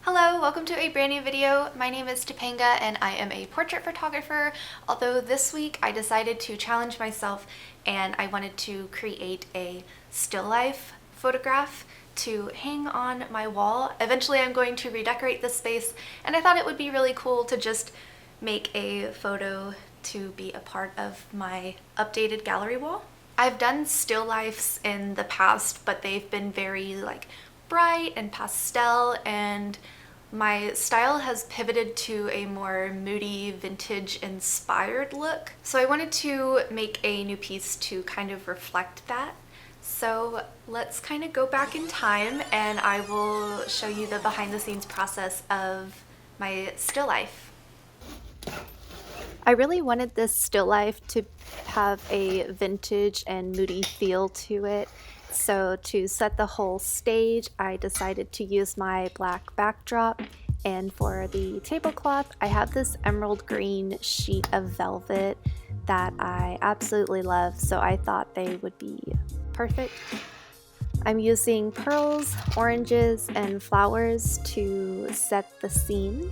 Hello, welcome to a brand new video. My name is Topanga and I am a portrait photographer, although this week I decided to challenge myself and I wanted to create a still life photograph to hang on my wall. Eventually I'm going to redecorate this space and I thought it would be really cool to just make a photo to be a part of my updated gallery wall. I've done still lifes in the past, but they've been very bright and pastel, and my style has pivoted to a more moody, vintage inspired look. So I wanted to make a new piece to kind of reflect that. So let's kind of go back in time and I will show you the behind the scenes process of my still life. I really wanted this still life to have a vintage and moody feel to it. So to set the whole stage, I decided to use my black backdrop, and for the tablecloth, I have this emerald green sheet of velvet that I absolutely love, so I thought they would be perfect. I'm using pearls, oranges, and flowers to set the scene.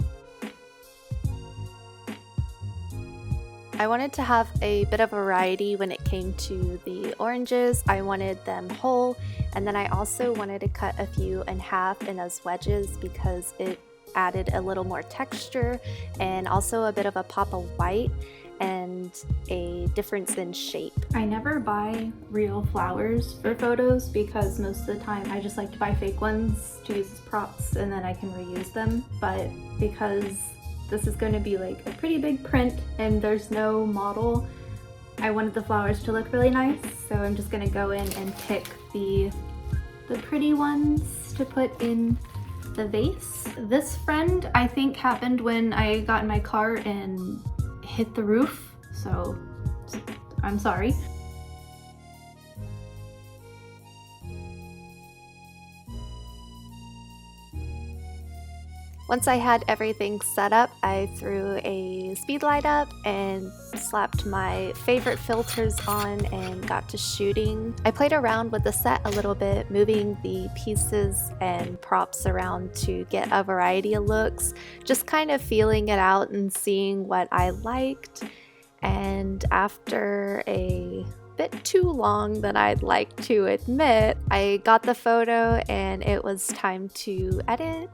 I wanted to have a bit of variety when it came to the oranges. I wanted them whole, and then I also wanted to cut a few in half and as wedges because it added a little more texture and also a bit of a pop of white and a difference in shape. I never buy real flowers for photos because most of the time I just like to buy fake ones to use as props and then I can reuse them, but because this is going to be like a pretty big print and there's no model, I wanted the flowers to look really nice, so I'm just going to go in and pick the pretty ones to put in the vase. This friend I think happened when I got in my car and hit the roof, so I'm sorry. Once I had everything set up, I threw a speed light up and slapped my favorite filters on and got to shooting. I played around with the set a little bit, moving the pieces and props around to get a variety of looks, just kind of feeling it out and seeing what I liked. And after a bit too long than I'd like to admit, I got the photo and it was time to edit.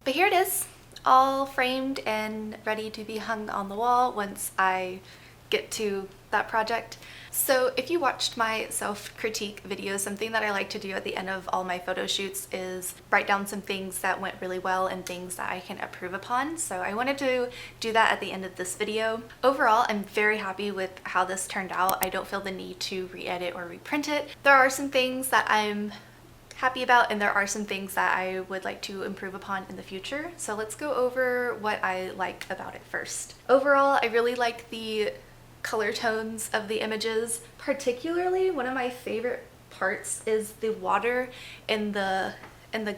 But here it is, all framed and ready to be hung on the wall once I get to that project. So if you watched my self-critique video, something that I like to do at the end of all my photo shoots is write down some things that went really well and things that I can improve upon. So I wanted to do that at the end of this video. Overall, I'm very happy with how this turned out. I don't feel the need to re-edit or reprint it. There are some things that I'm happy about and there are some things that I would like to improve upon in the future. So let's go over what I like about it first. Overall, I really like the color tones of the images. Particularly, one of my favorite parts is the water in the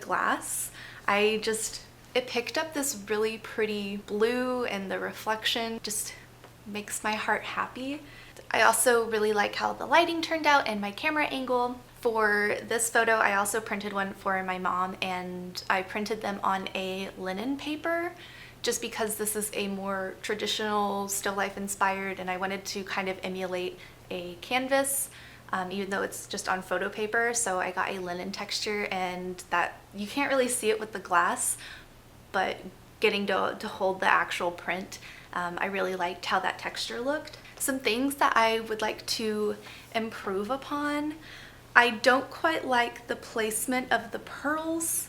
glass. It picked up this really pretty blue and the reflection just makes my heart happy. I also really like how the lighting turned out and my camera angle. For this photo, I also printed one for my mom and I printed them on a linen paper just because this is a more traditional still life inspired and I wanted to kind of emulate a canvas even though it's just on photo paper. So I got a linen texture and that you can't really see it with the glass, but getting to hold the actual print, I really liked how that texture looked. Some things that I would like to improve upon. I don't quite like the placement of the pearls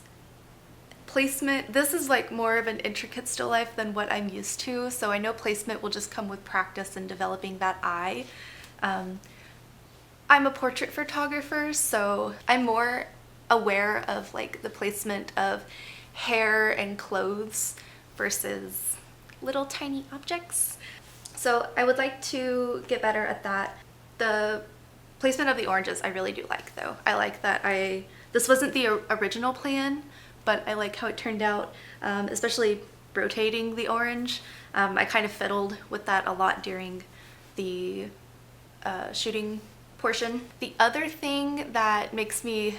placement, this is like more of an intricate still life than what I'm used to, so I know placement will just come with practice and developing that eye. I'm a portrait photographer, so I'm more aware of like the placement of hair and clothes versus little tiny objects. So I would like to get better at that. The placement of the oranges I really do like though. I like that this wasn't the original plan, but I like how it turned out, especially rotating the orange. I kind of fiddled with that a lot during the shooting portion. The other thing that makes me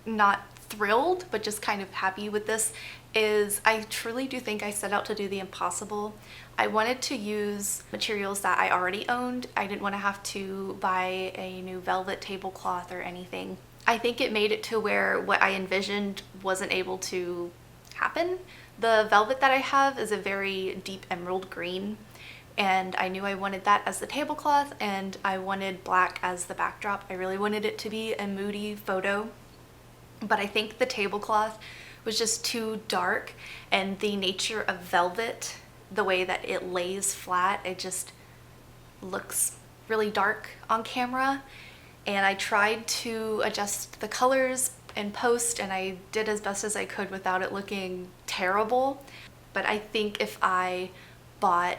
not thrilled, but just kind of happy with this, is I truly do think I set out to do the impossible. I wanted to use materials that I already owned. I didn't want to have to buy a new velvet tablecloth or anything. I think it made it to where what I envisioned wasn't able to happen. The velvet that I have is a very deep emerald green, and I knew I wanted that as the tablecloth, and I wanted black as the backdrop. I really wanted it to be a moody photo, but I think the tablecloth was just too dark, and the nature of velvet, the way that it lays flat, it just looks really dark on camera. And I tried to adjust the colors in post, and I did as best as I could without it looking terrible. But I think if I bought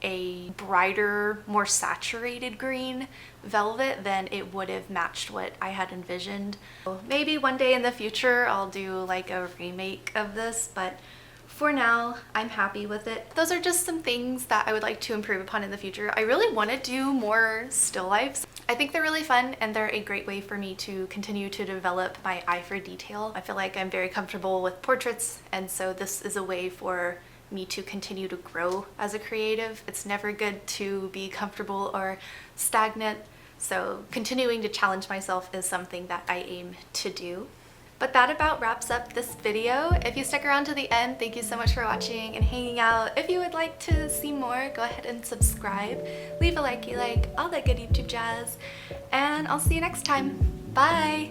a brighter, more saturated green velvet, then it would have matched what I had envisioned. So maybe one day in the future I'll do like a remake of this, but for now I'm happy with it. Those are just some things that I would like to improve upon in the future. I really want to do more still lifes. I think they're really fun, and they're a great way for me to continue to develop my eye for detail. I feel like I'm very comfortable with portraits, and so this is a way for me to continue to grow as a creative. It's never good to be comfortable or stagnant, so continuing to challenge myself is something that I aim to do. But that about wraps up this video. If you stuck around to the end, thank you so much for watching and hanging out. If you would like to see more, go ahead and subscribe, leave a likey like, all that good YouTube jazz, and I'll see you next time. Bye!